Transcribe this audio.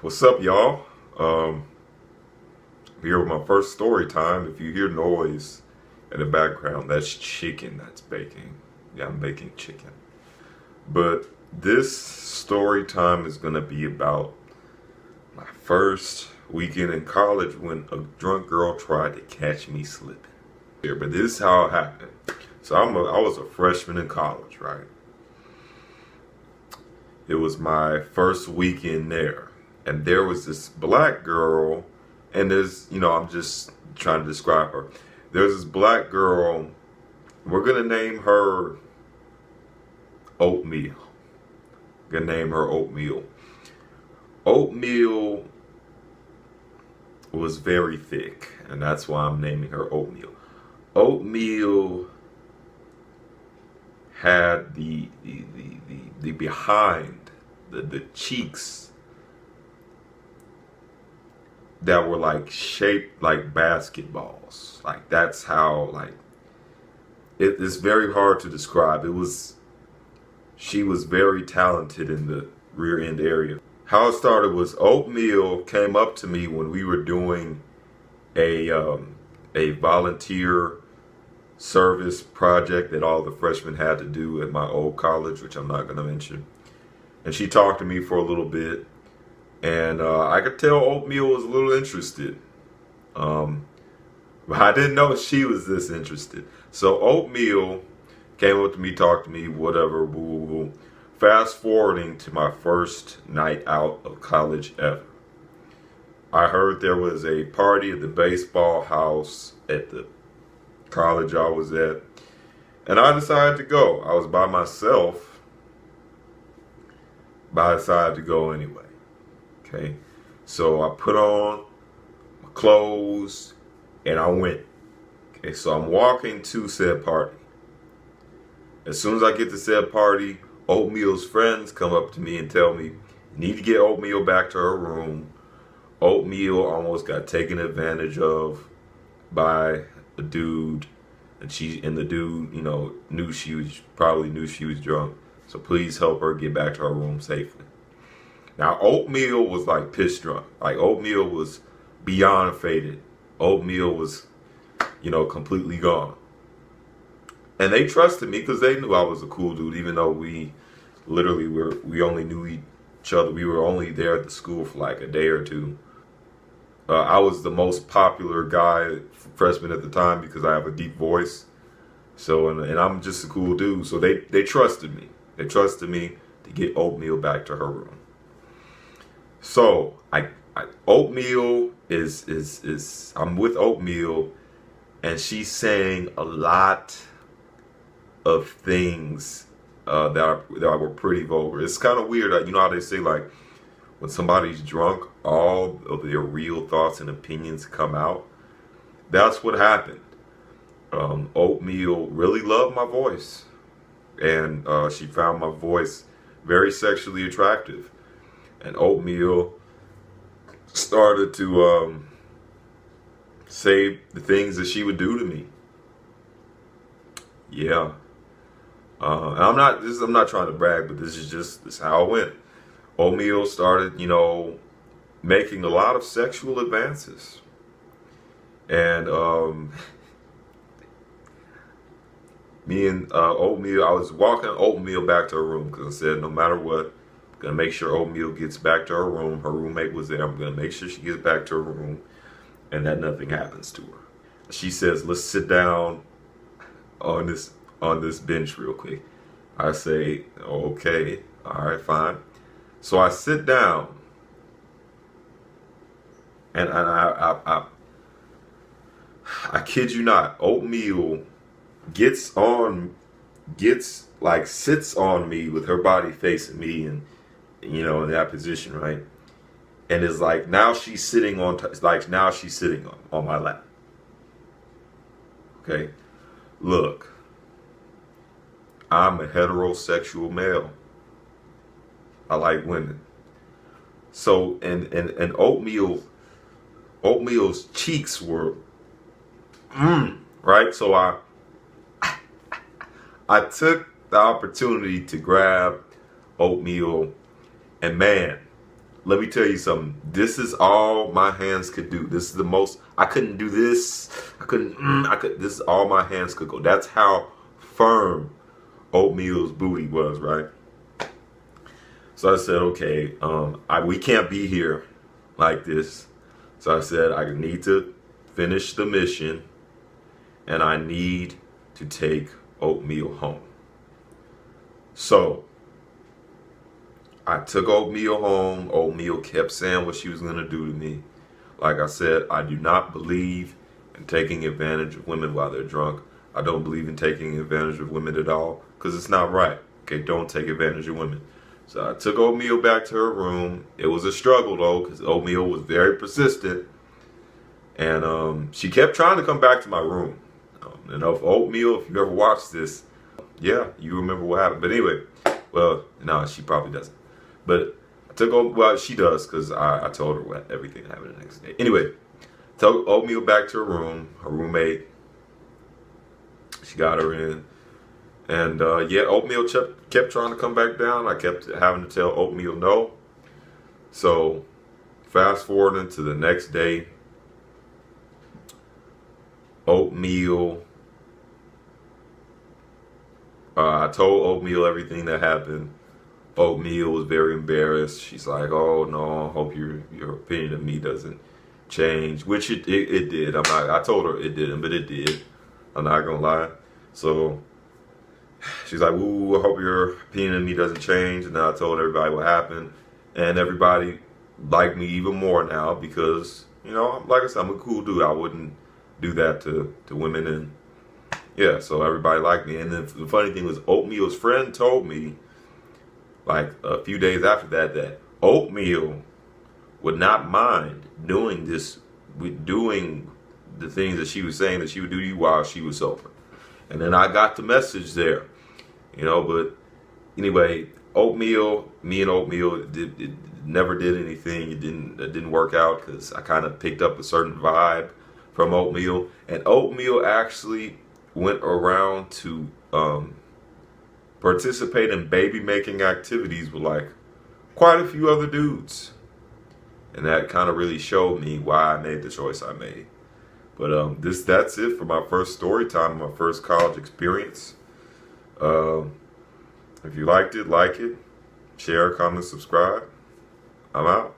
What's up, y'all? Here with my first story time. If you hear noise in the background, that's chicken that's baking. Yeah, I'm baking chicken. But this story time is going to be about my first weekend in college when a drunk girl tried to catch me slipping. Here, but this is how it happened. So I was a freshman in college, right? It was my first weekend there. And there was this black girl, and I'm just trying to describe her. There's this black girl, we're gonna name her Oatmeal. Gonna name her Oatmeal. Oatmeal was very thick, and that's why I'm naming her Oatmeal. Oatmeal had the behind, the cheeks that were like shaped like basketballs. Like that's how it's very hard to describe. She was very talented in the rear end area. How it started was Oatmeal came up to me when we were doing a volunteer service project that all the freshmen had to do at my old college, which I'm not going to mention. And she talked to me for a little bit. And I could tell Oatmeal was a little interested. But I didn't know she was this interested. So Oatmeal came up to me, talked to me, whatever, boo, boo, boo. Fast forwarding to my first night out of college ever. I heard there was a party at the baseball house at the college I was at. And I decided to go. I was by myself, but I decided to go anyway. Okay, so I put on my clothes and I went. Okay, so I'm walking to said party. As soon as I get to said party, Oatmeal's friends come up to me and tell me, you need to get Oatmeal back to her room. Oatmeal almost got taken advantage of by a dude, and the dude, knew she was drunk. So please help her get back to her room safely. Now, Oatmeal was like piss drunk. Like, Oatmeal was beyond faded. Oatmeal was, completely gone. And they trusted me because they knew I was a cool dude, even though we only knew each other. We were only there at the school for like a day or two. I was the most popular guy, freshman at the time, because I have a deep voice. So, and I'm just a cool dude. So they trusted me. They trusted me to get Oatmeal back to her room. So Oatmeal is I'm with Oatmeal, and she's saying a lot of things that were pretty vulgar. It's kind of weird. You know how they say, like, when somebody's drunk, all of their real thoughts and opinions come out. That's what happened. Oatmeal really loved my voice, and she found my voice very sexually attractive. And Oatmeal started to say the things that she would do to me. Yeah. And I'm not trying to brag, but this is how it went. Oatmeal started, making a lot of sexual advances. And me and Oatmeal, I was walking Oatmeal back to her room because I said, no matter what, I'm gonna make sure Oatmeal gets back to her room. Her roommate was there. I'm gonna make sure she gets back to her room and that nothing happens to her. She says, let's sit down on this bench real quick. I say, okay, all right, fine. So I sit down, and I kid you not, Oatmeal sits on me with her body facing me, and in that position, right? And it's like now she's sitting on my lap. Okay, look, I'm a heterosexual male. I like women. So and Oatmeal's cheeks were right. So I took the opportunity to grab Oatmeal, and man, let me tell you something. This is all my hands could do. This is the most. I couldn't do this. I couldn't. I could. This is all my hands could go. That's how firm Oatmeal's booty was, right? So I said, okay, we can't be here like this. So I said, I need to finish the mission, and I need to take Oatmeal home. So I took Oatmeal home. Oatmeal kept saying what she was going to do to me. Like I said, I do not believe in taking advantage of women while they're drunk. I don't believe in taking advantage of women at all, because it's not right. Okay, don't take advantage of women. So I took Oatmeal back to her room. It was a struggle, though, because Oatmeal was very persistent. And she kept trying to come back to my room. And if Oatmeal, if you ever watched this, yeah, you remember what happened. But anyway, well, no, she probably doesn't. But I took well, she does, because I told her what everything happened the next day. Anyway, took Oatmeal back to her room. Her roommate, she got her in. And yeah, Oatmeal kept trying to come back down. I kept having to tell Oatmeal no. So fast forwarding to the next day, Oatmeal, I told Oatmeal everything that happened. Oatmeal was very embarrassed. She's like, "Oh no, I hope your opinion of me doesn't change," which it did. I told her it didn't, but it did. I'm not gonna lie. So she's like, "Ooh, I hope your opinion of me doesn't change." And then I told everybody what happened, and everybody liked me even more now because, you know, like I said, I'm a cool dude. I wouldn't do that to women, and yeah, so everybody liked me. And then the funny thing was, Oatmeal's friend told me, like a few days after that, that Oatmeal would not mind doing this, doing the things that she was saying that she would do to you while she was sober. And then I got the message there, you know. But anyway, Oatmeal, me and Oatmeal, it never did anything. It didn't work out because I kind of picked up a certain vibe from Oatmeal, and Oatmeal actually went around to participate in baby making activities with like quite a few other dudes, and that kind of really showed me why I made the choice I made. But that's it for my first story time, my first college experience. If you liked it, like it, share, comment, subscribe. I'm out.